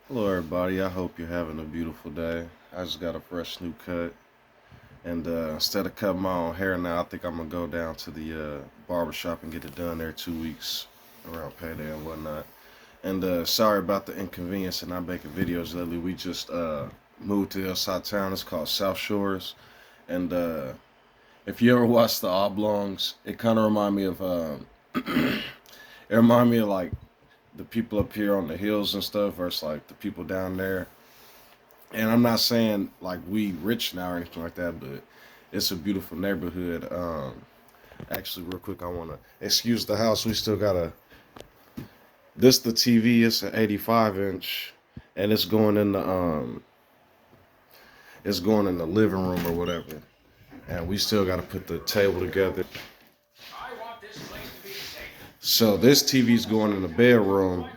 Hello, everybody. I hope you're having a beautiful day. I just got a fresh new cut, and instead of cutting my own hair now, I think I'm gonna go down to the barber shop and get it done there 2 weeks around payday and whatnot. And sorry about the inconvenience and not making videos lately. We just moved to the other side of town. It's called South Shores, and if you ever watch the Oblongs, it kind of remind me of it remind me of like the people up here on the hills and stuff versus like the people down there. And I'm not saying like we rich now or anything like that, but it's a beautiful neighborhood. Actually, real quick, I want to excuse the house. We still got a this the TV. It's an 85 inch, and it's going in the living room or whatever. And we still got to put the table together. So this TV's going in the bedroom,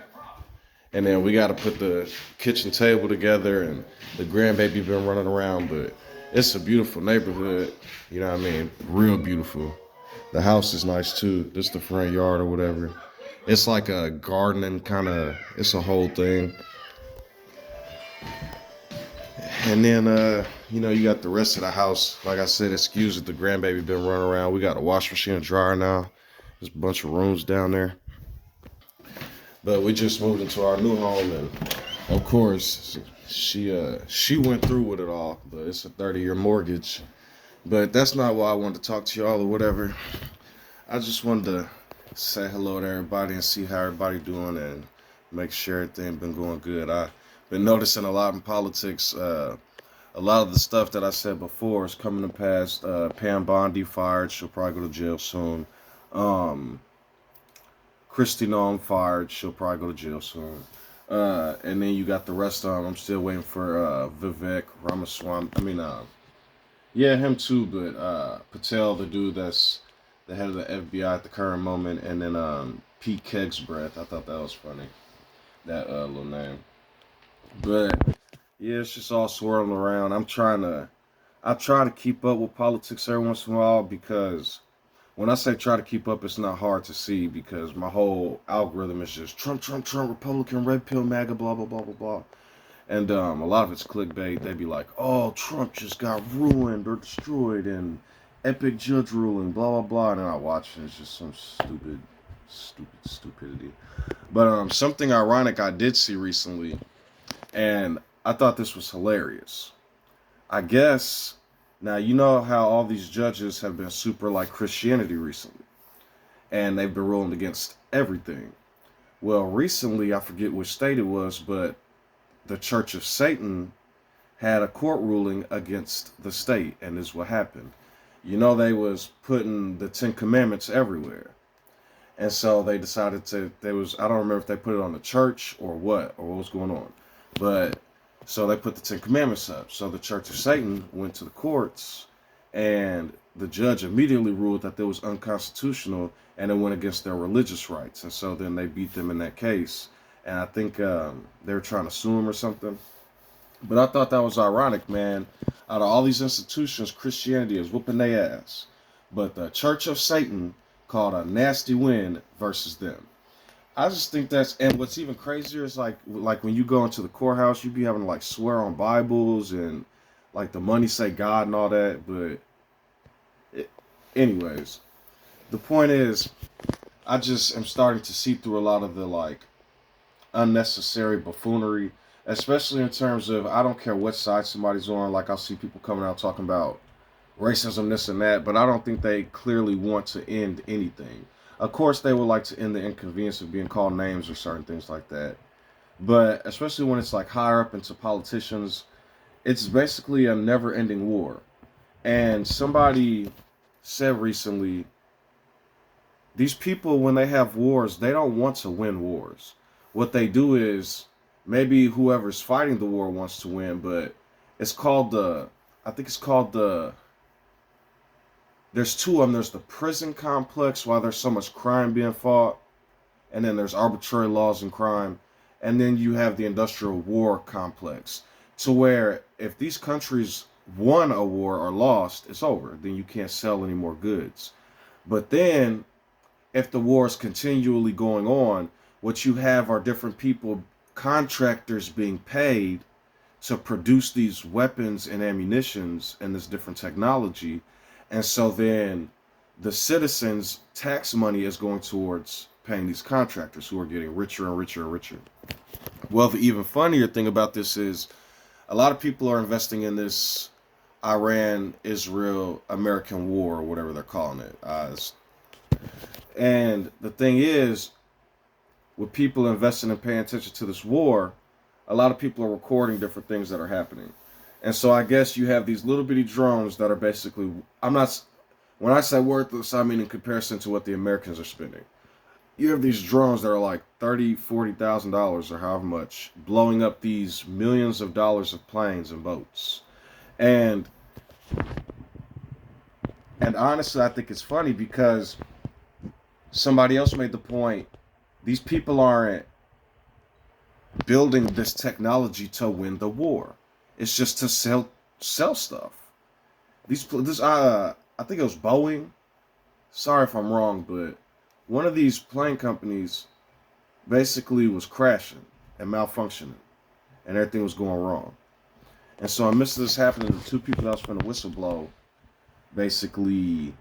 and then we got to put the kitchen table together, and the grandbaby been running around, but it's a beautiful neighborhood. You know what I mean? Real beautiful. The house is nice too. This the front yard or whatever. It's like a gardening kind of. It's a whole thing. And then you got the rest of the house. Like I said, excuse if the grandbaby been running around. We got a wash machine and dryer now. There's a bunch of rooms down there. But we just moved into our new home, and of course, she went through with it all. But it's a 30-year mortgage. But that's not why I wanted to talk to y'all or whatever. I just wanted to say hello to everybody and see how everybody doing and make sure everything been going good. I've been noticing a lot in politics. A lot of the stuff that I said before is coming to pass. Pam Bondi fired. She'll probably go to jail soon. Um, Christy Noam fired. She'll probably go to jail soon. And then you got the rest of them. I'm still waiting for Vivek Ramaswamy. Yeah, him too, but Patel, the dude that's the head of the FBI at the current moment, and then Pete Kegsbreath. I thought that was funny, that little name. But yeah, it's just all swirling around. I try to keep up with politics every once in a while because when I say try to keep up, it's not hard to see because my whole algorithm is just Trump, Trump, Trump, Republican, red pill, MAGA, blah blah blah blah blah. And a lot of it's clickbait. They'd be like, "Oh, Trump just got ruined or destroyed," and epic judge ruling, blah blah blah. And then I watch, and it's just some stupidity. But something ironic I did see recently, and I thought this was hilarious. I guess now you know how all these judges have been super like Christianity recently, and they've been ruling against everything. Well, recently I forget which state it was, but the Church of Satan had a court ruling against the state, and this is what happened. You know, they was putting the Ten Commandments everywhere, and so they decided to. They was I don't remember if they put it on the church or what was going on, but so they put the Ten Commandments up. So the Church of Satan went to the courts, and the judge immediately ruled that that was unconstitutional, and it went against their religious rights, and so then they beat them in that case. And I think they were trying to sue him or something. But I thought that was ironic, man. Out of all these institutions, Christianity is whooping their ass. But the Church of Satan called a nasty win versus them. I just think that's, and what's even crazier is like when you go into the courthouse, you be having to like swear on Bibles and like the money say God and all that. But it, anyways, the point is, I just am starting to see through a lot of the like unnecessary buffoonery, especially in terms of I don't care what side somebody's on. Like I'll see people coming out talking about racism, this and that, but I don't think they clearly want to end anything. Of course, they would like to end the inconvenience of being called names or certain things like that. But especially when it's like higher up into politicians, it's basically a never ending war. And somebody said recently, these people, when they have wars, they don't want to win wars. What they do is maybe whoever's fighting the war wants to win, but it's called I think it's called there's two of them. There's the prison complex, why there's so much crime being fought, and then there's arbitrary laws and crime, and then you have the industrial war complex, to where if these countries won a war or lost, it's over. Then you can't sell any more goods. But then if the war is continually going on, what you have are different people contractors being paid to produce these weapons and ammunitions and this different technology. And so then the citizens' tax money is going towards paying these contractors who are getting richer and richer and richer. Well, the even funnier thing about this is a lot of people are investing in this Iran, Israel, American war, or whatever they're calling it. And the thing is, with people investing and paying attention to this war, a lot of people are recording different things that are happening. And so I guess you have these little bitty drones that are basically, when I say worthless, I mean in comparison to what the Americans are spending. You have these drones that are like $30,000, $40,000 or however much, blowing up these millions of dollars of planes and boats. And honestly, I think it's funny because somebody else made the point, these people aren't building this technology to win the war. It's just to sell stuff. I think it was Boeing. Sorry if I'm wrong, but one of these plane companies basically was crashing and malfunctioning, and everything was going wrong. And so, amidst this happening, the two people that was going to whistleblow basically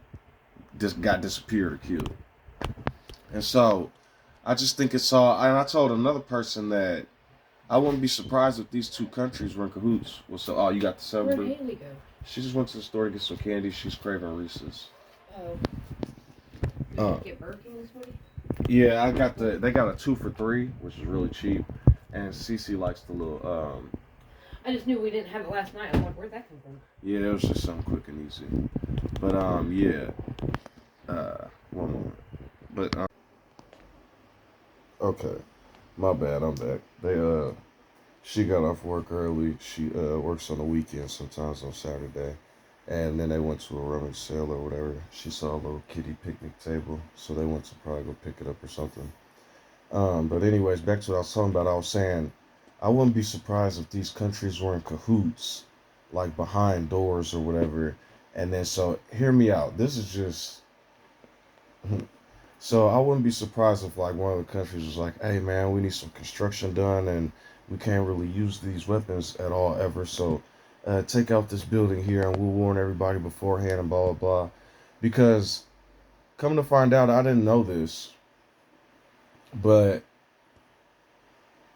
just got disappeared or killed. And so, I just think it's all. And I told another person that I wouldn't be surprised if these two countries were in cahoots. Well, so, oh, you got the 7. Where'd Haley go? She just went to the store to get some candy. She's craving Reese's. Oh. Did you get Burger King this week? Yeah, I got they got a 2 for $3, which is really cheap. And Cece likes the little, I just knew we didn't have it last night. I'm like, where'd that come from? Yeah, it was just something quick and easy. But, yeah. One moment. But, okay. My bad, I'm back. She got off work early. She, works on the weekend, sometimes on Saturday. And then they went to a rummage sale or whatever. She saw a little kiddie picnic table, so they went to probably go pick it up or something. But anyways, back to what I was talking about. I was saying, I wouldn't be surprised if these countries were in cahoots, like behind doors or whatever. And then, so, hear me out. This is just... So, I wouldn't be surprised if, like, one of the countries was like, hey, man, we need some construction done, and we can't really use these weapons at all ever, so take out this building here, and we'll warn everybody beforehand, and blah, blah, blah. Because, come to find out, I didn't know this, but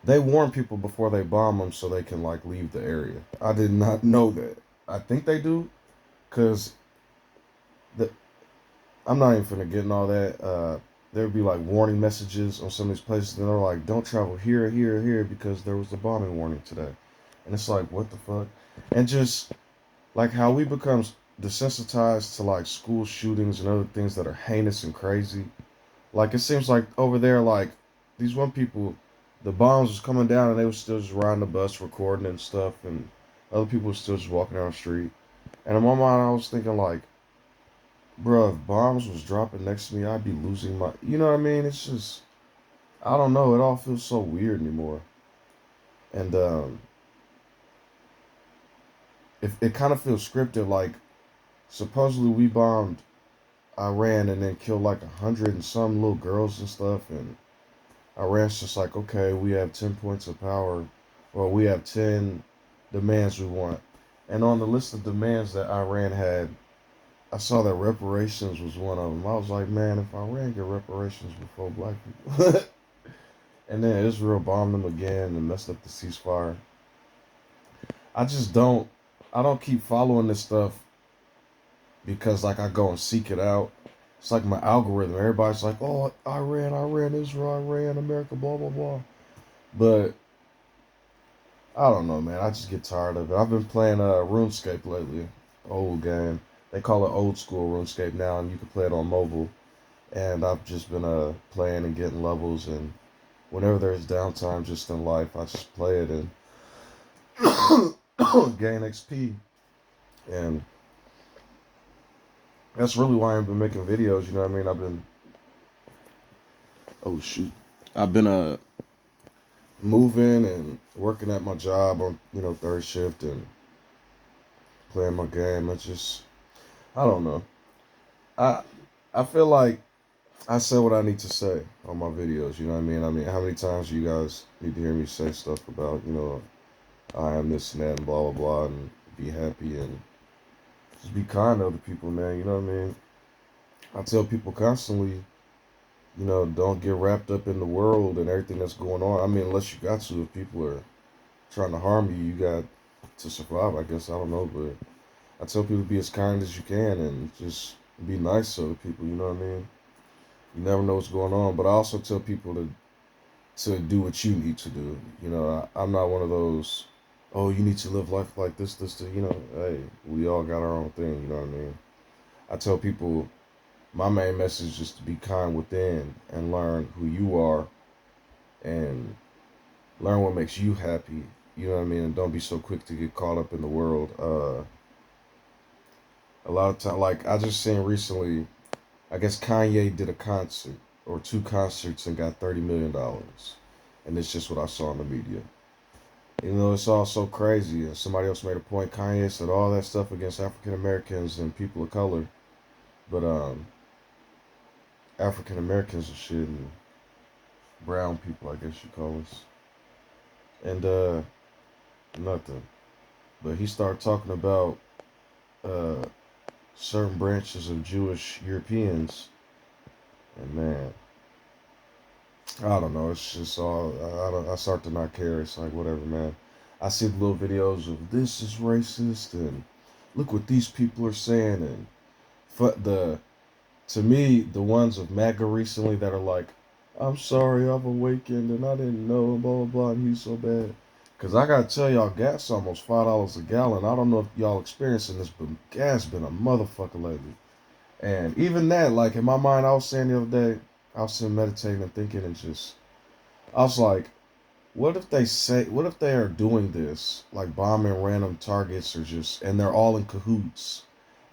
they warn people before they bomb them so they can, like, leave the area. I did not know that. I think they do, because I'm not even finna get in all that. There would be, like, warning messages on some of these places, and they're like, don't travel here, here, here, because there was a bombing warning today. And it's like, what the fuck? And just, like, how we become desensitized to, like, school shootings and other things that are heinous and crazy. Like, it seems like over there, like, these one people, the bombs was coming down and they were still just riding the bus recording and stuff, and other people were still just walking down the street. And in my mind, I was thinking, like, bro, if bombs was dropping next to me, I'd be losing my... You know what I mean? It's just... I don't know. It all feels so weird anymore. And, it kind of feels scripted, like, supposedly we bombed Iran and then killed like 100 and some little girls and stuff, and Iran's just like, okay, we have 10 points of power, or we have 10 demands we want. And on the list of demands that Iran had, I saw that reparations was one of them. I was like, man, if Iran get reparations before black people. And then Israel bombed them again and messed up the ceasefire. I don't keep following this stuff because, like, I go and seek it out. It's like my algorithm. Everybody's like, oh, Iran, Israel, Iran, America, blah, blah, blah. But I don't know, man. I just get tired of it. I've been playing RuneScape lately. Old game. They call it old school RuneScape now, and you can play it on mobile. And I've just been playing and getting levels, and whenever there's downtime just in life, I just play it and gain XP. And that's really why I've been making videos, you know what I mean? I've been moving and working at my job on, third shift and playing my game. It's just, I don't know. I feel like I say what I need to say on my videos. You know what I mean? I mean, how many times do you guys need to hear me say stuff about, I am this and that and blah blah blah, and be happy and just be kind to other people, man. You know what I mean? I tell people constantly, don't get wrapped up in the world and everything that's going on. I mean, unless you got to, if people are trying to harm you, you got to survive, I guess. I don't know, but I tell people to be as kind as you can and just be nice to other people, you know what I mean? You never know what's going on, but I also tell people to do what you need to do. I'm not one of those, oh, you need to live life like this, hey, we all got our own thing, you know what I mean? I tell people my main message is to be kind within and learn who you are and learn what makes you happy. You know what I mean? And don't be so quick to get caught up in the world. A lot of time, like I just seen recently, I guess Kanye did a concert or two concerts and got $30 million, and it's just what I saw in the media. It's all so crazy. And somebody else made a point. Kanye said all that stuff against African Americans and people of color, but African Americans and shit and brown people, I guess you call us, and nothing. But he started talking about uh, certain branches of Jewish Europeans, and man, I don't know. It's just all I start to not care. It's like whatever, man. I see the little videos of this is racist and look what these people are saying and the to me the ones of MAGA recently that are like, I'm sorry, I've awakened and I didn't know blah blah blah and he's so bad. Cause I gotta tell y'all, gas almost $5 a gallon. I don't know if y'all experiencing this, but gas been a motherfucker lately. And even that, like in my mind, I was saying the other day, I was sitting meditating and thinking and just I was like, what if they are doing this, like bombing random targets or just, and they're all in cahoots,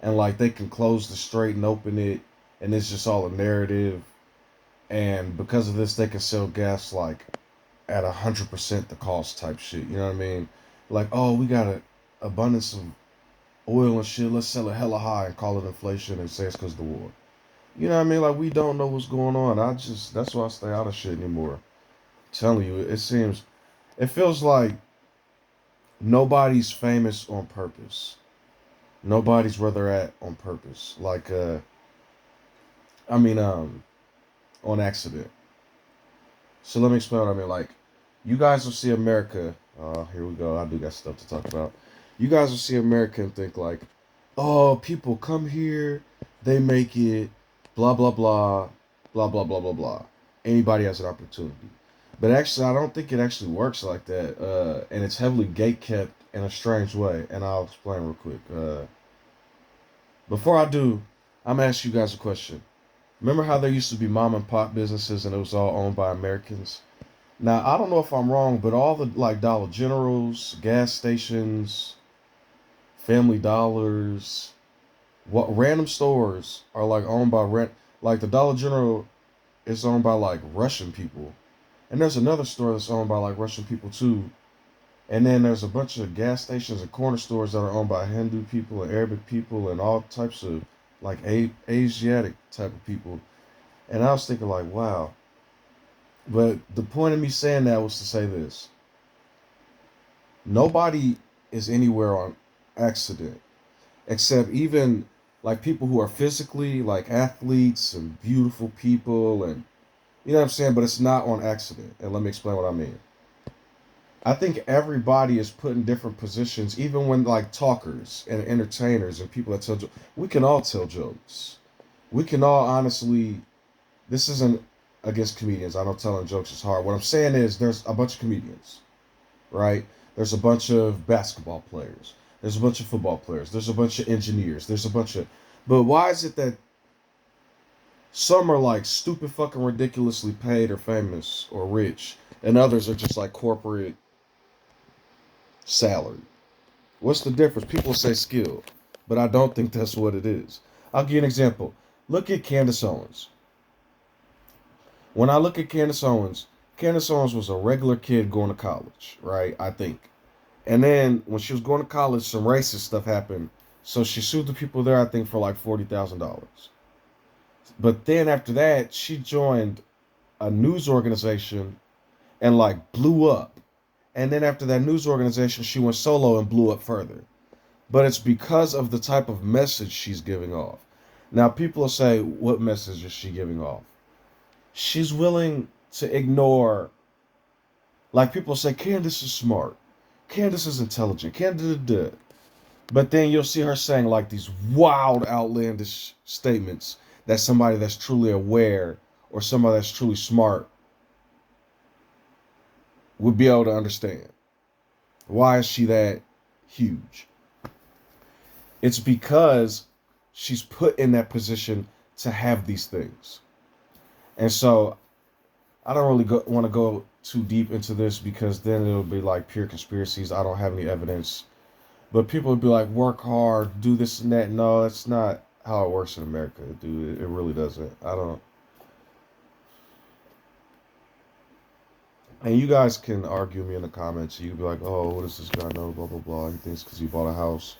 and like they can close the strait and open it, and it's just all a narrative, and because of this, they can sell gas like at 100% the cost type shit. You know what I mean? Like, oh, we got a abundance of oil and shit. Let's sell it hella high and call it inflation and say it's because of the war. You know what I mean? Like we don't know what's going on. That's why I stay out of shit anymore. I'm telling you, it feels like nobody's famous on purpose. Nobody's where they're at on purpose. Like, I mean, on accident. So let me explain what I mean. Like, you guys will see America. Here we go. I do got stuff to talk about. You guys will see America and think like, oh, people come here, they make it, blah blah blah, blah blah blah blah blah. Anybody has an opportunity. But actually, I don't think it actually works like that. And it's heavily gate kept in a strange way. And I'll explain real quick. Before I do, I'm gonna ask you guys a question. Remember how there used to be mom and pop businesses and it was all owned by Americans? Now I don't know if I'm wrong, but all the like Dollar Generals, gas stations, Family Dollars, what random stores are like owned by like the Dollar General is owned by like Russian people, and there's another store that's owned by like Russian people too, and then there's a bunch of gas stations and corner stores that are owned by Hindu people and Arabic people and all types of like Asiatic type of people. And I was thinking like, wow. But the point of me saying that was to say this: nobody is anywhere on accident, except even like people who are physically like athletes and beautiful people, and you know what I'm saying. But it's not on accident. And let me explain what I mean. I think everybody is put in different positions, even when like talkers and entertainers and people that tell jokes. We can all tell jokes. We can all honestly. This isn't against comedians. I know telling jokes is hard. What I'm saying is there's a bunch of comedians, right? There's a bunch of basketball players. There's a bunch of football players. There's a bunch of engineers. There's a bunch of. But why is it that some are like stupid, fucking ridiculously paid or famous or rich, and others are just like corporate salary? What's the difference? People say skill, but I don't think that's what it is. I'll give you an example. Look at Candace Owens. When I look at Candace Owens was a regular kid going to college, right? I think. And then when she was going to college, some racist stuff happened. So she sued the people there, I think, for like $40,000. But then after that, she joined a news organization and like blew up. And then after that news organization, she went solo and blew up further. But it's because of the type of message she's giving off. Now, people will say, what message is she giving off? She's willing to ignore, like people say, Candace is smart. Candace is intelligent. Candace. But then you'll see her saying like these wild, outlandish statements that somebody that's truly aware or somebody that's truly smart would be able to understand. Why is she that huge? It's because she's put in that position to have these things. And so I don't really want to go too deep into this because then it'll be like pure conspiracies. I don't have any evidence. But people would be like, work hard, do this and that. No, that's not how it works in America, dude. It really doesn't. I don't. And you guys can argue me in the comments. You can be like, oh, what does this guy know? Blah, blah, blah. He thinks because he bought a house.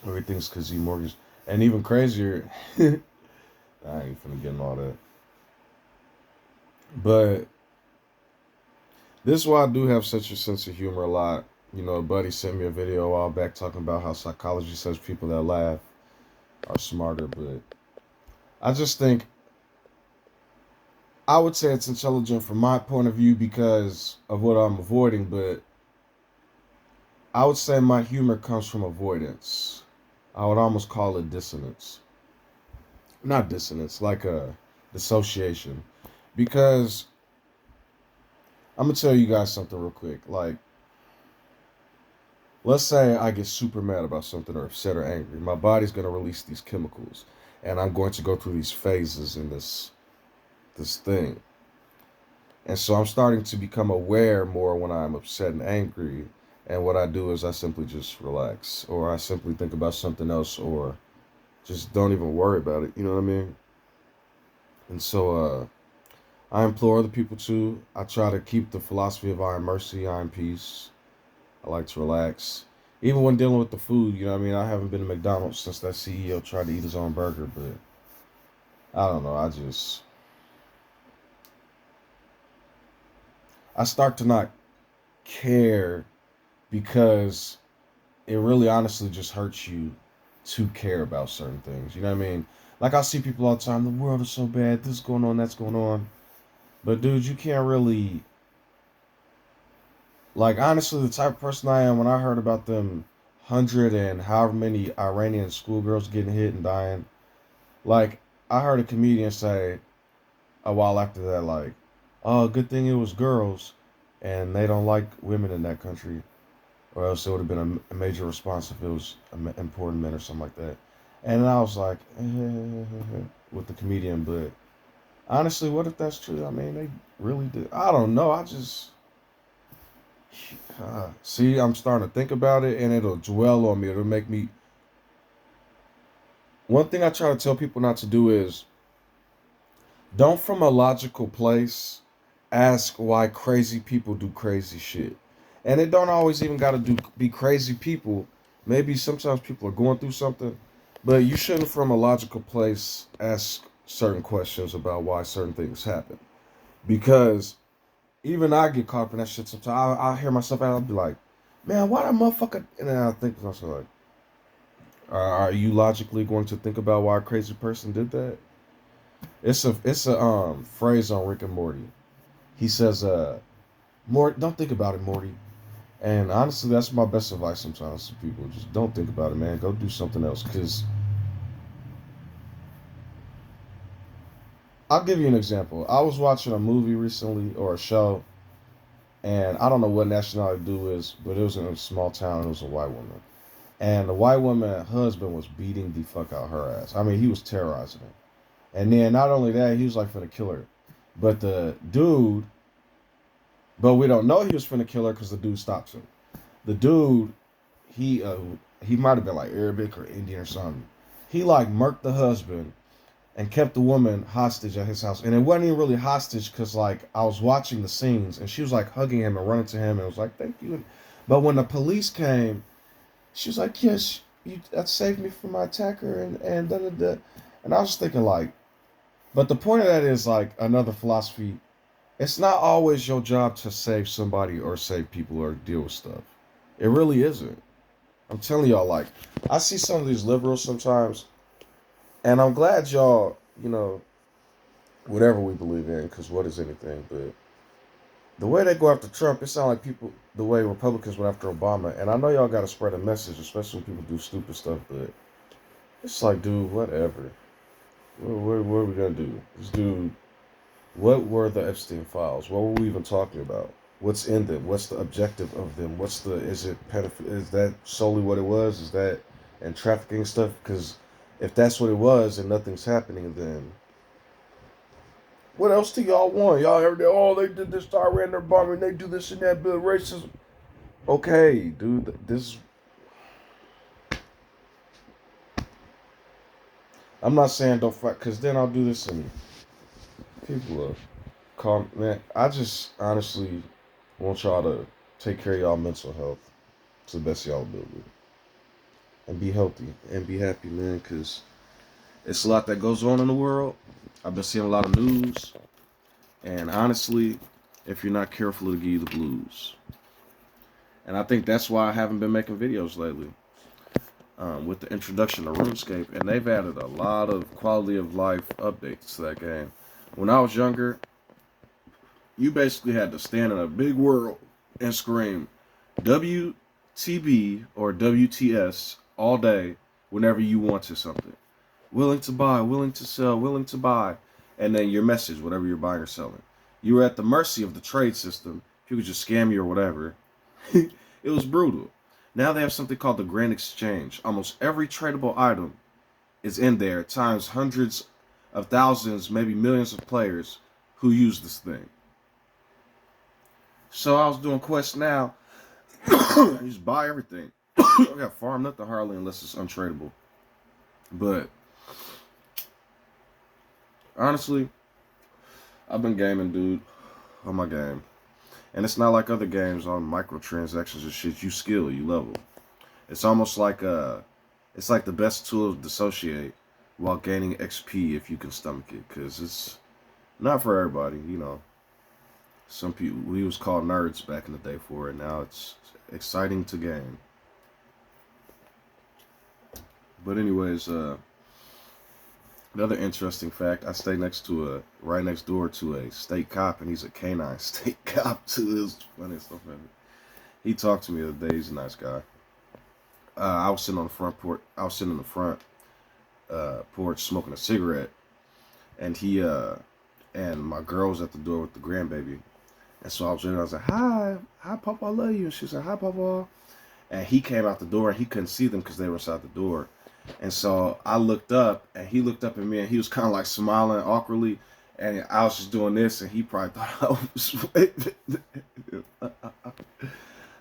Or he thinks because he mortgaged. And even crazier, I ain't finna get in all that. But this is why I do have such a sense of humor a lot. You know, a buddy sent me a video a while back talking about how psychology says people that laugh are smarter. But I just think, I would say it's intelligent from my point of view because of what I'm avoiding. But I would say my humor comes from avoidance. I would almost call it dissonance. Not dissonance, like a dissociation. Because I'm going to tell you guys something real quick. Like, let's say I get super mad about something or upset or angry. My body's going to release these chemicals. And I'm going to go through these phases in this thing. And so I'm starting to become aware more when I'm upset and angry. And what I do is I simply just relax. Or I simply think about something else. Or just don't even worry about it. You know what I mean? And so I implore other people to. I try to keep the philosophy of I am mercy, I am peace. I like to relax. Even when dealing with the food, you know what I mean? I haven't been to McDonald's since that CEO tried to eat his own burger, but I don't know. I start to not care because it really honestly just hurts you to care about certain things. You know what I mean? Like I see people all the time, the world is so bad, this is going on, that's going on. But dude, you can't really, like honestly, the type of person I am, when I heard about them 100 and however many Iranian schoolgirls getting hit and dying, like I heard a comedian say a while after that, like, oh, good thing it was girls and they don't like women in that country, or else it would have been a major response if it was important men or something like that. And I was like, with the comedian, but honestly, what if that's true? I mean, they really did. I don't know. I just see. I'm starting to think about it, and it'll dwell on me. It'll make me. One thing I try to tell people not to do is don't, from a logical place, ask why crazy people do crazy shit. And it don't always even got to be crazy people. Maybe sometimes people are going through something, but you shouldn't, from a logical place, ask certain questions about why certain things happen. Because even I get caught up in that shit sometimes. I hear myself out, I'll be like, man, why that motherfucker? And then I think to myself, like, are you logically going to think about why a crazy person did that? It's a phrase on Rick and Morty. He says, Morty, don't think about it, Morty. And honestly, that's my best advice sometimes to people. Just don't think about it, man. Go do something else. Because I'll give you an example. I was watching a movie recently, or a show, and I don't know what nationality dude is, but it was in a small town, and it was a white woman. And the white woman husband was beating the fuck out her ass. I mean, he was terrorizing her. And then not only that, he was like finna kill her. But the dude, but we don't know he was finna kill her because the dude stops him. The dude, he might have been like Arabic or Indian or something. He like murked the husband and kept the woman hostage at his house. And it wasn't even really hostage because like I was watching the scenes and she was like hugging him and running to him and was like, thank you. But when the police came, she was like, yes, that saved me from my attacker and da da da. And I was thinking, like, but the point of that is, like, another philosophy. It's not always your job to save somebody or save people or deal with stuff. It really isn't. I'm telling y'all, like, I see some of these liberals sometimes, and I'm glad y'all, whatever we believe in, because what is anything? But the way they go after Trump, it sounds like people, the way Republicans went after Obama. And I know y'all got to spread a message, especially when people do stupid stuff, but it's like, dude, whatever. What are we going to do? This dude, what were the Epstein files? What were we even talking about? What's in them? What's the objective of them? Is it is that solely what it was? Is that and trafficking stuff? Because if that's what it was and nothing's happening, then what else do y'all want? Y'all ever oh, they did this to Iran, they're bombing, they do this and that, but racism. Okay, dude, this. I'm not saying don't fight, because then I'll do this and people will call, man. I just honestly want y'all to take care of y'all mental health to the best of y'all ability. And be healthy and be happy, man, because it's a lot that goes on in the world. I've been seeing a lot of news, and honestly, if you're not careful, it'll give you the blues. And I think that's why I haven't been making videos lately. With the introduction to RuneScape, and they've added a lot of quality of life updates to that game. When I was younger, you basically had to stand in a big world and scream WTB or WTS all day whenever you wanted something. Willing to buy, willing to sell, willing to buy. And then your message, whatever you're buying or selling. You were at the mercy of the trade system. People could just scam you or whatever. It was brutal. Now they have something called the Grand Exchange. Almost every tradable item is in there, times hundreds of thousands, maybe millions of players who use this thing. So I was doing quests now. You just buy everything. I got farm nothing hardly unless it's untradeable. But honestly, I've been gaming, dude, on my game. And it's not like other games on microtransactions and shit. You skill, you level. It's almost like it's like the best tool to dissociate while gaining XP if you can stomach it. Because it's not for everybody, Some people, we was called nerds back in the day for it. Now it's exciting to game. But anyways, another interesting fact, I stay right next door to a state cop, and he's a canine state cop too. It's funny stuff, man. He talked to me the other day. He's a nice guy. I was sitting on the front porch. I was sitting in the front porch smoking a cigarette, and and my girl was at the door with the grandbaby, and so I was like, "Hi, Papa, I love you." And she said, "Hi, Papa," and he came out the door, and he couldn't see them because they were inside the door. And so I looked up, and he looked up at me, and he was kind of like smiling awkwardly, and I was just doing this, and he probably thought I was waving.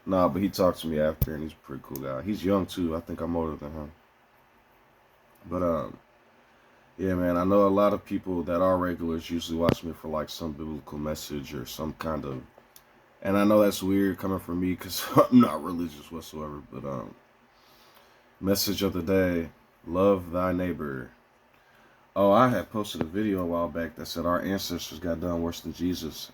Nah, but he talked to me after, and he's a pretty cool guy. He's young too. I think I'm older than him. But yeah, man, I know a lot of people that are regulars usually watch me for like some biblical message or some kind of, and I know that's weird coming from me because I'm not religious whatsoever. But message of the day: love thy neighbor. Oh, I had posted a video a while back that said our ancestors got done worse than Jesus.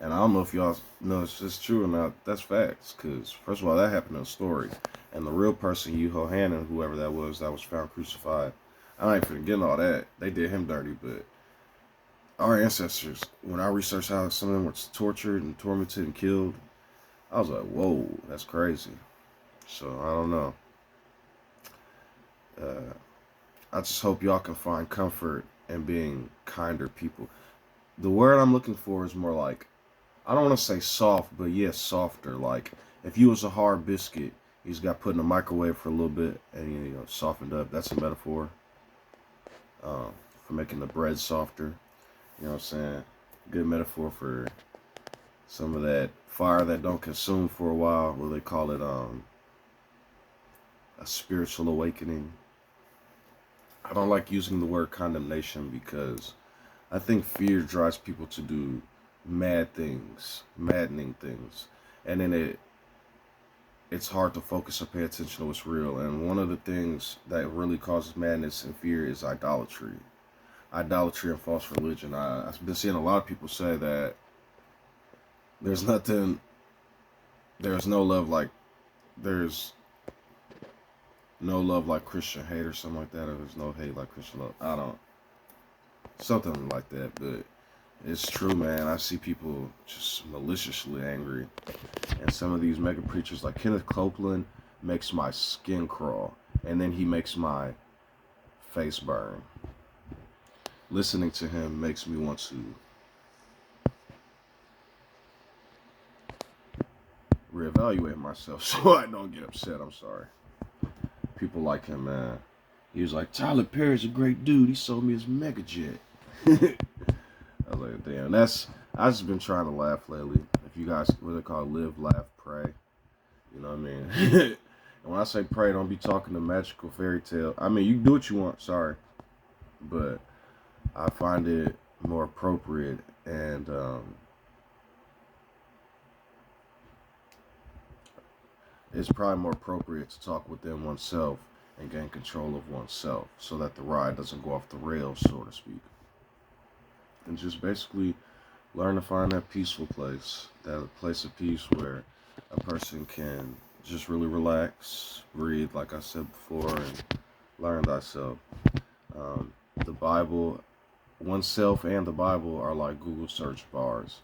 And I don't know if y'all know if it's true or not. That's facts. Because, first of all, that happened in a story. And the real person, Yehohanan, whoever that was found crucified. I ain't forgetting all that. They did him dirty. But our ancestors, when I researched how some of them were tortured and tormented and killed, I was like, whoa, that's crazy. So, I don't know. I just hope y'all can find comfort in being kinder people. The word I'm looking for is more like, I don't want to say soft, but yes, softer. Like if you was a hard biscuit, you just got put in the microwave for a little bit and softened up. That's a metaphor for making the bread softer. You know what I'm saying? Good metaphor for some of that fire that don't consume for a while. What they call it, a spiritual awakening. I don't like using the word condemnation because I think fear drives people to do mad things, maddening things, and then it's hard to focus or pay attention to what's real. And one of the things that really causes madness and fear is idolatry. Idolatry and false religion. I've been seeing a lot of people say that there's nothing, there's no love like, there's no love like Christian hate or something like that, or there's no hate like Christian love. I don't, something like that, but it's true, man. I see people just maliciously angry. And some of these mega preachers, like Kenneth Copeland, makes my skin crawl. And then he makes my face burn. Listening to him makes me want to reevaluate myself so I don't get upset. I'm sorry. People like him, man. He was like, Tyler Perry's a great dude. He sold me his mega jet. I was like, damn, I just been trying to laugh lately. If you guys, what they call live, laugh, pray. You know what I mean? And when I say pray, don't be talking to magical fairy tale. I mean, you can do what you want, sorry. But I find it more appropriate and it's probably more appropriate to talk within oneself and gain control of oneself so that the ride doesn't go off the rails, so to speak. And just basically learn to find that peaceful place, that place of peace where a person can just really relax, breathe, like I said before, and learn thyself. The Bible, oneself and the Bible are like Google search bars.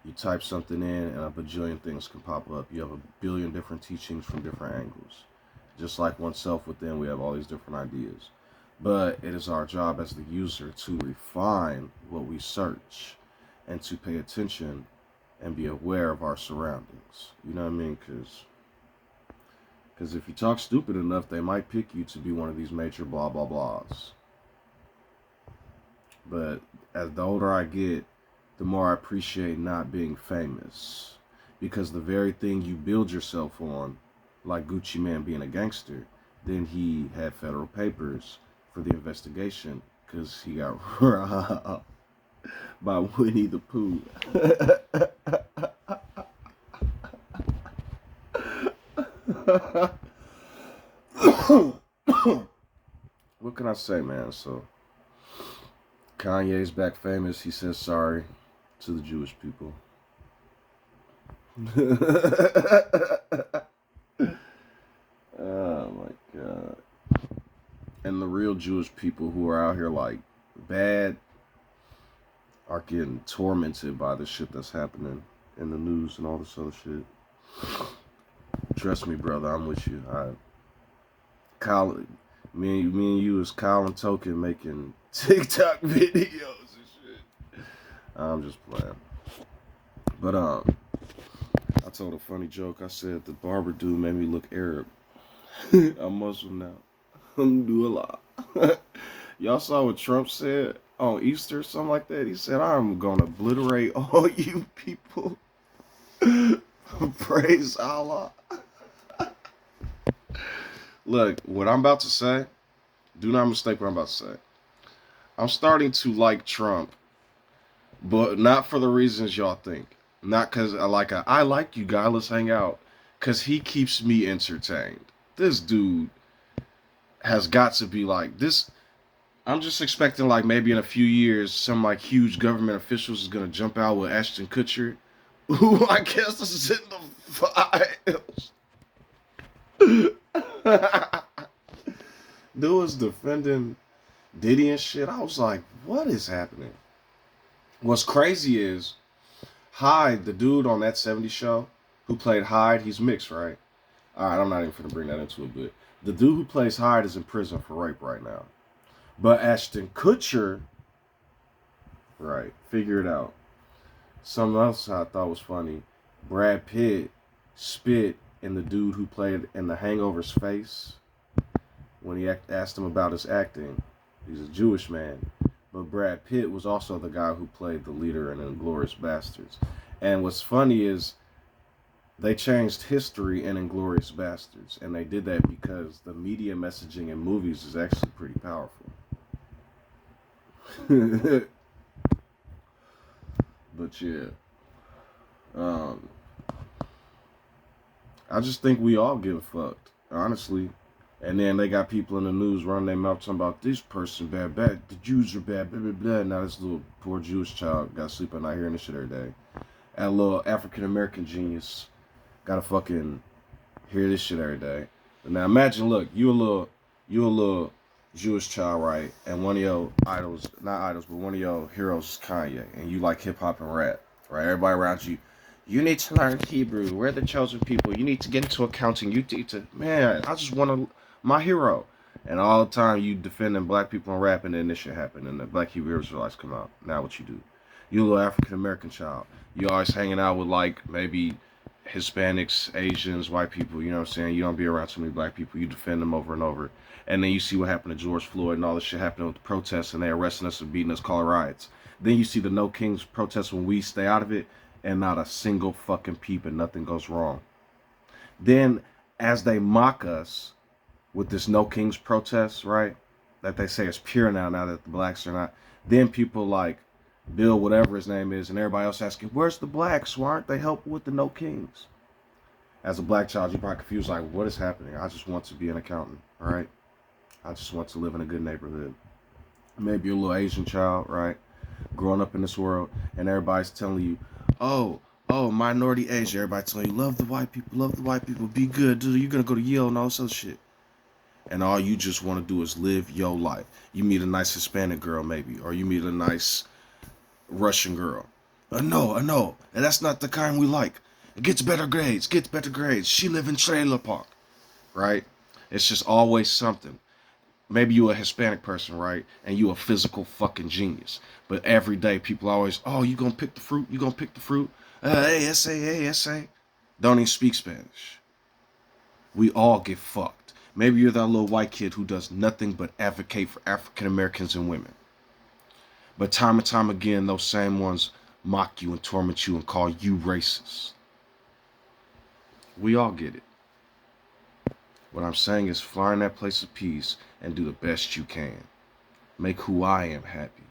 You type something in and a bajillion things can pop up. You have a billion different teachings from different angles. Just like oneself within, we have all these different ideas. But it is our job as the user to refine what we search and to pay attention and be aware of our surroundings. You know what I mean? Because if you talk stupid enough, they might pick you to be one of these major blah, blah, blahs. But as the older I get, the more I appreciate not being famous. Because the very thing you build yourself on, like Gucci Man being a gangster, then he had federal papers for the investigation because he got robbed by Winnie the Pooh. What can I say, man? So Kanye's back famous. He says sorry to the Jewish people. Oh my God. And the real Jewish people who are out here like bad are getting tormented by the shit that's happening in the news and all this other shit. Trust me, brother, I'm with you. Kyle, me and you is Kyle and Token making TikTok videos and shit. I'm just playing. But I told a funny joke. I said the barber dude made me look Arab. I'm Muslim now. Alhamdulillah. Y'all saw what Trump said on Easter or something like that? He said, I'm gonna obliterate all you people. Praise Allah. Look, what I'm about to say, do not mistake what I'm about to say. I'm starting to like Trump, but not for the reasons y'all think. Not because I like you guy, let's hang out. Because he keeps me entertained. This dude has got to be like this. I'm just expecting like maybe in a few years, some like huge government officials is gonna jump out with Ashton Kutcher, who I guess is in the files. Dude was defending Diddy and shit. I was like, what is happening? What's crazy is Hyde, the dude on that 70s show who played Hyde, he's mixed, right? Alright, I'm not even gonna bring that into it, but the dude who plays Hyde is in prison for rape right now. But Ashton Kutcher, right, figure it out. Something else I thought was funny. Brad Pitt spit in the dude who played in The Hangover's face when he asked him about his acting. He's a Jewish man. But Brad Pitt was also the guy who played the leader in Inglourious Basterds. And what's funny is they changed history in Inglourious Basterds. And they did that because the media messaging in movies is actually pretty powerful. But yeah. I just think we all get fucked, honestly. And then they got people in the news running their mouth talking about this person bad, the Jews are bad, blah, blah, blah. Now this little poor Jewish child got to sleep at night hearing this shit every day. That little African American genius got to fucking hear this shit every day. But now imagine, look, you a little Jewish child, right? And one of your idols, not idols, but one of your heroes is Kanye, and you like hip hop and rap, right? Everybody around you, you need to learn Hebrew. We're the chosen people. You need to get into accounting. You need to, man, I just want to, my hero. And all the time you defending black people and rapping, and this shit happen, and the Black Hebrew Israelites come out. Now what you do? You a little African American child. You always hanging out with like maybe Hispanics, Asians, white people, you know what I'm saying? You don't be around too many black people. You defend them over and over. And then you see what happened to George Floyd and all this shit happening with the protests, and they arresting us and beating us, calling riots. Then you see the No Kings protests when we stay out of it, and not a single fucking peep and nothing goes wrong. Then as they mock us with this No Kings protest, right? That they say is pure now that the blacks are not. Then people like Bill, whatever his name is, and everybody else asking, where's the blacks? Why aren't they helping with the No Kings? As a black child, you're probably confused, like, what is happening? I just want to be an accountant, all right? I just want to live in a good neighborhood. Maybe a little Asian child, right? Growing up in this world, and everybody's telling you, oh, minority Asia. Everybody telling you, love the white people, be good, dude. You're going to go to Yale and all this other shit. And all you just want to do is live your life. You meet a nice Hispanic girl, maybe, or you meet a nice Russian girl. No, and that's not the kind we like. It gets better grades. She live in trailer park, right? It's just always something. Maybe you a Hispanic person, right? And you a physical fucking genius. But every day people always, oh, you gonna pick the fruit? Hey, essay. Don't even speak Spanish. We all get fucked. Maybe you're that little white kid who does nothing but advocate for African Americans and women. But time and time again, those same ones mock you and torment you and call you racist. We all get it. What I'm saying is fly in that place of peace and do the best you can. Make who I am happy.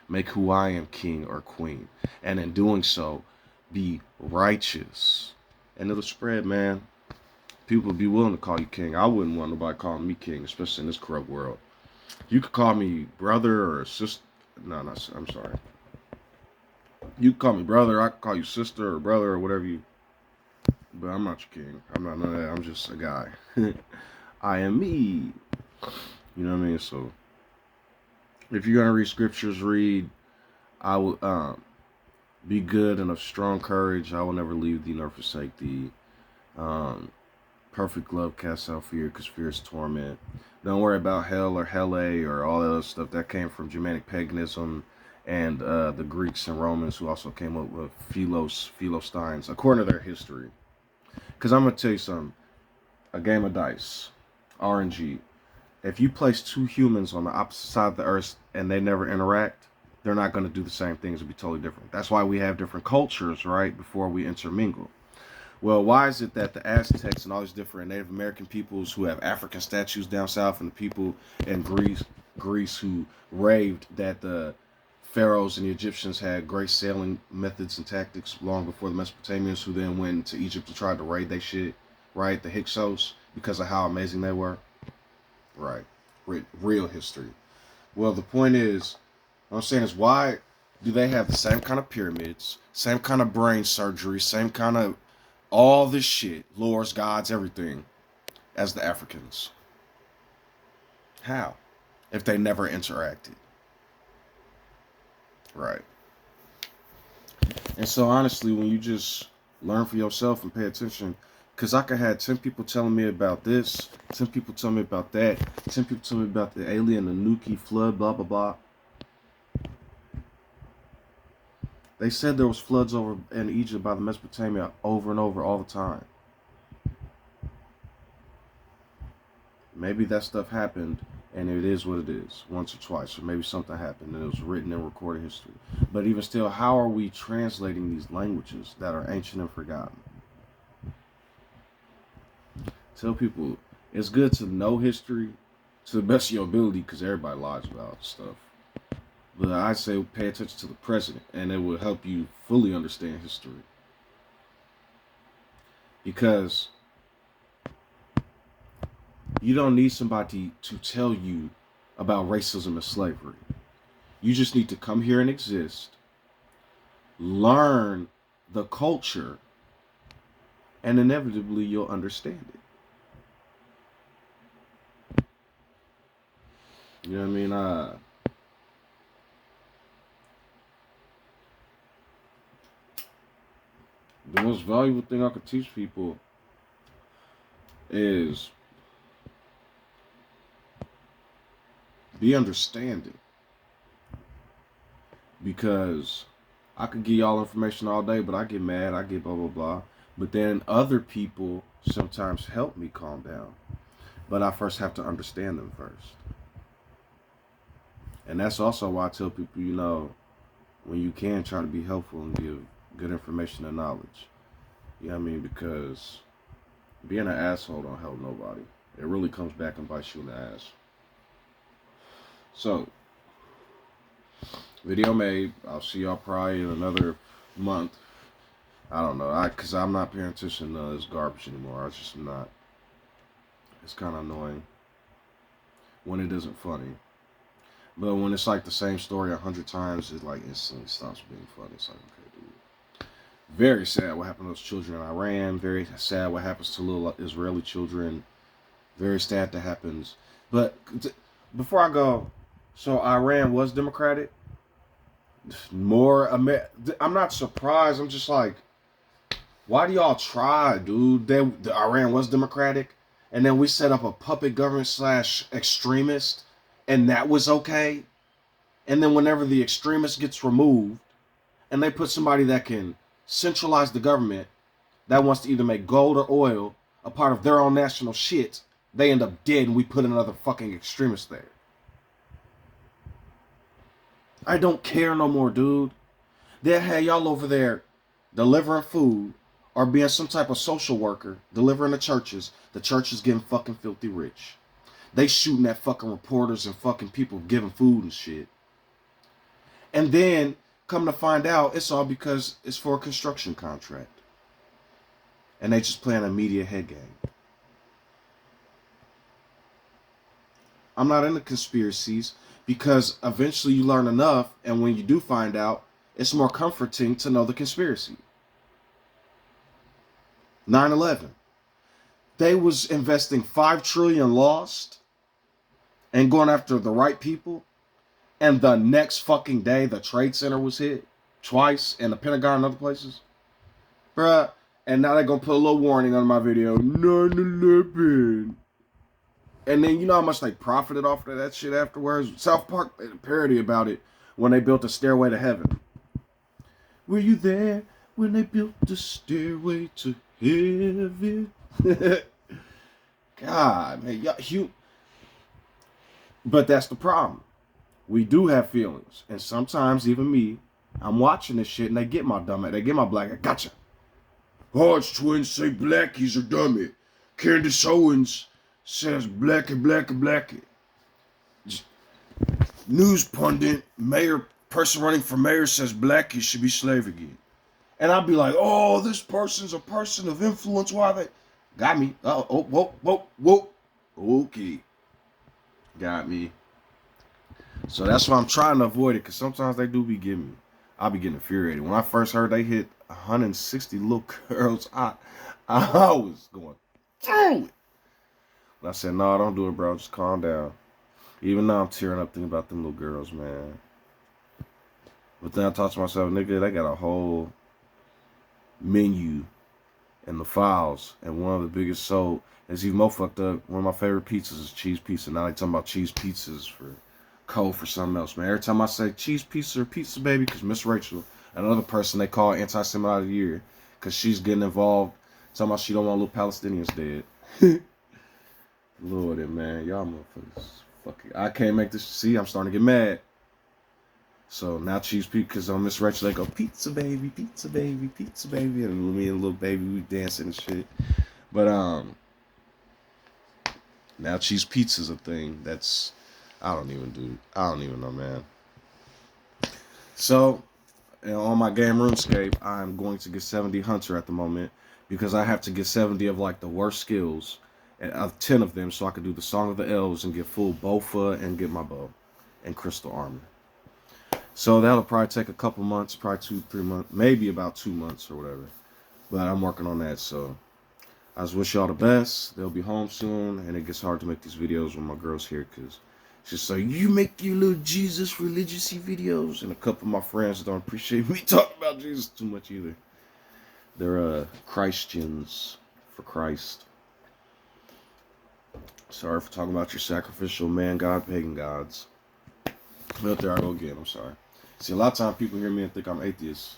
Make who I am king or queen. And in doing so, be righteous. And it'll spread, man. People will be willing to call you king. I wouldn't want nobody calling me king, especially in this corrupt world. You could call me brother or sister. No, I'm sorry. You can call me brother. I can call you sister or brother or whatever you. But I'm not your king. I'm not none of that. I'm just a guy. I am me. You know what I mean? So, if you're gonna read scriptures, read. I will be good and of strong courage. I will never leave thee nor forsake thee. Perfect love casts out fear, because fear is torment. Don't worry about hell or Hele or all that other stuff that came from Germanic paganism and the Greeks and Romans, who also came up with Philistines, according to their history. Because I'm going to tell you something. A game of dice, RNG. If you place two humans on the opposite side of the earth and they never interact, they're not going to do the same things. It'll be totally different. That's why we have different cultures, right, before we intermingle. Well, why is it that the Aztecs and all these different Native American peoples who have African statues down south, and the people in Greece who raved that the pharaohs and the Egyptians had great sailing methods and tactics long before the Mesopotamians, who then went to Egypt to try to raid their shit, right? The Hyksos, because of how amazing they were. Right. Real history. Well, the point is, what I'm saying is, why do they have the same kind of pyramids, same kind of brain surgery, same kind of all this shit, lords, gods, everything, as the Africans? How? If they never interacted. Right. And so honestly, when you just learn for yourself and pay attention, because I could have 10 people telling me about this, 10 people telling me about that, 10 people telling me about the alien, the Nuki flood, blah, blah, blah. They said there was floods over in Egypt by the Mesopotamia over and over all the time. Maybe that stuff happened and it is what it is, once or twice, or maybe something happened and it was written in recorded history. But even still, how are we translating these languages that are ancient and forgotten? Tell people it's good to know history to the best of your ability, because everybody lies about stuff. But I say pay attention to the present, and it will help you fully understand history. Because You don't need somebody to tell you about racism and slavery. You just need to come here and exist, learn the culture, and inevitably you'll understand it. You know what I mean? The most valuable thing I could teach people is be understanding. Because I could give y'all information all day, but I get mad, I get blah, blah, blah. But then other people sometimes help me calm down. But I first have to understand them first. And that's also why I tell people, when you can, try to be helpful and give good information and knowledge. You know what I mean? Because being an asshole don't help nobody. It really comes back and bites you in the ass. So, video made. I'll see y'all probably in another month. I don't know. Because I'm not paying attention to this garbage anymore. I just not. It's kind of annoying when it isn't funny. But when it's like the same story 100 times, it like instantly stops being funny. It's like, okay, dude. Very sad what happened to those children in Iran. Very sad what happens to little Israeli children. Very sad that happens. But before I go, so Iran was democratic. I'm not surprised. I'm just like, why do y'all try, dude? The Iran was democratic, and then we set up a puppet government / extremist, and that was okay. And then whenever the extremist gets removed, and they put somebody that can centralize the government, that wants to either make gold or oil a part of their own national shit, they end up dead, and we put another fucking extremist there. I don't care no more, dude. They had y'all over there delivering food or being some type of social worker, delivering to churches. The churches getting fucking filthy rich. They shooting at fucking reporters and fucking people giving food and shit. And then, come to find out, it's all because it's for a construction contract. And they just playing a media head game. I'm not into conspiracies because eventually you learn enough, and when you do find out, it's more comforting to know the conspiracy. 9/11. They was investing $5 trillion lost and going after the right people. And the next fucking day, the Trade Center was hit twice, and the Pentagon and other places. Bruh. And now they're going to put a little warning on my video. 9/11. And then you know how much they profited off of that shit afterwards? South Park made a parody about it when they built a stairway to heaven. Were you there when they built the stairway to heaven? God, man. But that's the problem. We do have feelings. And sometimes, even me, I'm watching this shit and they get my dumb ass. They get my black ass. Gotcha. Hodge twins say blackies are dummy. Candace Owens says blackie. News pundit, person running for mayor says blackies should be slave again. And I'll be like, oh, this person's a person of influence. Why they got me? Whoa. Okay. Got me. So that's why I'm trying to avoid it, because sometimes they do be getting me. I'll be getting infuriated. When I first heard they hit 160 little girls, I was going through it. And I said, no, don't do it, bro. Just calm down. Even now I'm tearing up thinking about them little girls, man. But then I thought to myself, nigga, they got a whole menu in the files. And one of the biggest sold, is even more fucked up, one of my favorite pizzas is cheese pizza. Now they talking about cheese pizzas for code for something else, man. Every time I say cheese pizza or pizza baby, because Miss Rachel, another person they call anti-Semite of the year, because she's getting involved, talking about she don't want little Palestinians dead. Lord, man, y'all motherfuckers. Fuck it. I can't make this. See, I'm starting to get mad. So now cheese pizza, because on Miss Rachel, they go, pizza baby, pizza baby, pizza baby. And me and little baby, we dancing and shit. But, now cheese pizza's a thing. That's, I don't even know, man. So, on my game RuneScape, I'm going to get 70 Hunter at the moment, because I have to get 70 of like the worst skills and 10 of them, so I could do the Song of the Elves and get full Bofa and get my bow and crystal armor. So that'll probably take a couple months, probably 2-3 months, maybe about 2 months or whatever. But I'm working on that, so I just wish y'all the best. They'll be home soon, and it gets hard to make these videos when my girl's here, because she's like, you make your little Jesus religious-y videos, and a couple of my friends don't appreciate me talking about Jesus too much either. They're Christians for Christ. Sorry for talking about your sacrificial man god pagan gods. But there I go again. I'm sorry. See, a lot of times people hear me and think I'm atheist.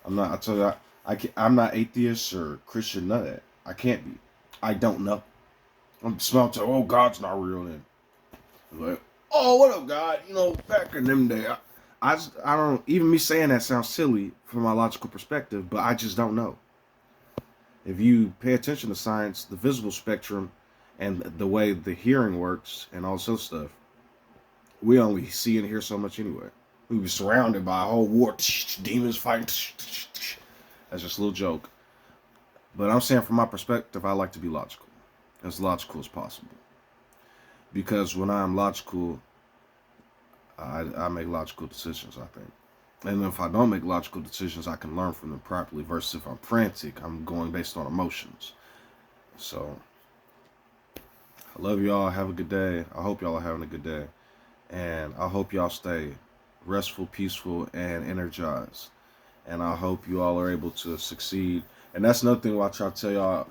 I'm not. I tell you, I'm not atheist or Christian. None of that. I can't be. I don't know. I'm small to, oh, God's not real then. I'm like, oh, what up, God? You know, back in them days, I don't. Even me saying that sounds silly from my logical perspective, but I just don't know. If you pay attention to science, the visible spectrum, and the way the hearing works, and all this other stuff, we only see and hear so much anyway. We be surrounded by a whole war, demons fighting. That's just a little joke. But I'm saying from my perspective, I like to be logical. As logical as possible. Because when I'm logical, I make logical decisions, I think. And if I don't make logical decisions, I can learn from them properly. Versus if I'm frantic, I'm going based on emotions. So, I love y'all. Have a good day. I hope y'all are having a good day. And I hope y'all stay restful, peaceful, and energized. And I hope you all are able to succeed. And that's another thing I try to tell y'all.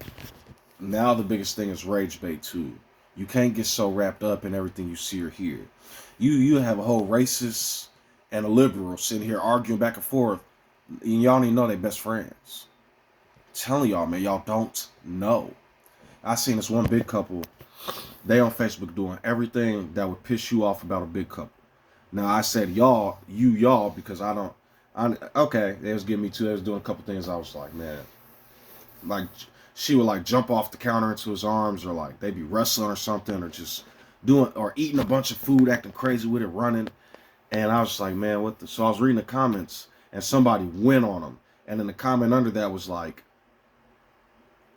Now the biggest thing is rage bait too. You can't get so wrapped up in everything you see or hear. You have a whole racist and a liberal sitting here arguing back and forth, and y'all don't even know they best friends. I'm telling y'all, man, y'all don't know. I seen this one big couple. They on Facebook doing everything that would piss you off about a big couple. Now I said y'all, y'all, because okay, they was giving me two. They was doing a couple things. I was like, man, like she would like jump off the counter into his arms, or like they'd be wrestling or something, or just doing or eating a bunch of food, acting crazy with it, running. And I was just like, man, what the? So I was reading the comments, and somebody went on them, and then the comment under that was like,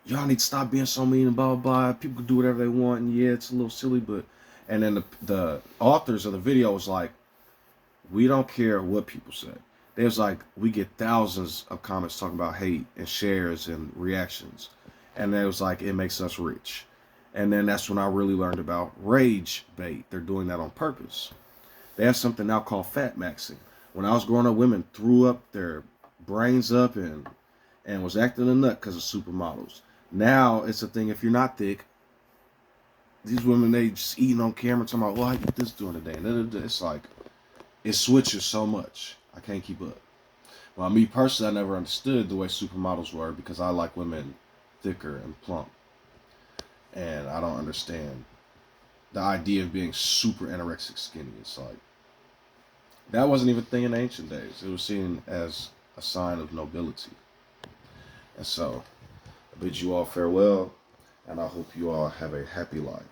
y'all need to stop being so mean and blah blah blah. People can do whatever they want, and yeah, it's a little silly, but. And then the authors of the video was like, we don't care what people say. They was like, we get thousands of comments talking about hate and shares and reactions. And it was like, it makes us rich. And then that's when I really learned about rage bait. They're doing that on purpose. They have something now called fat maxing. When I was growing up, women threw up their brains up and was acting a nut because of supermodels. Now it's a thing, if you're not thick, these women, they just eating on camera talking about, well, I eat this during the day. And it's like, it switches so much. I can't keep up. Well, me personally, I never understood the way supermodels were because I like women thicker and plump. And I don't understand the idea of being super anorexic skinny. It's like, that wasn't even a thing in ancient days. It was seen as a sign of nobility. And so, I bid you all farewell, and I hope you all have a happy life.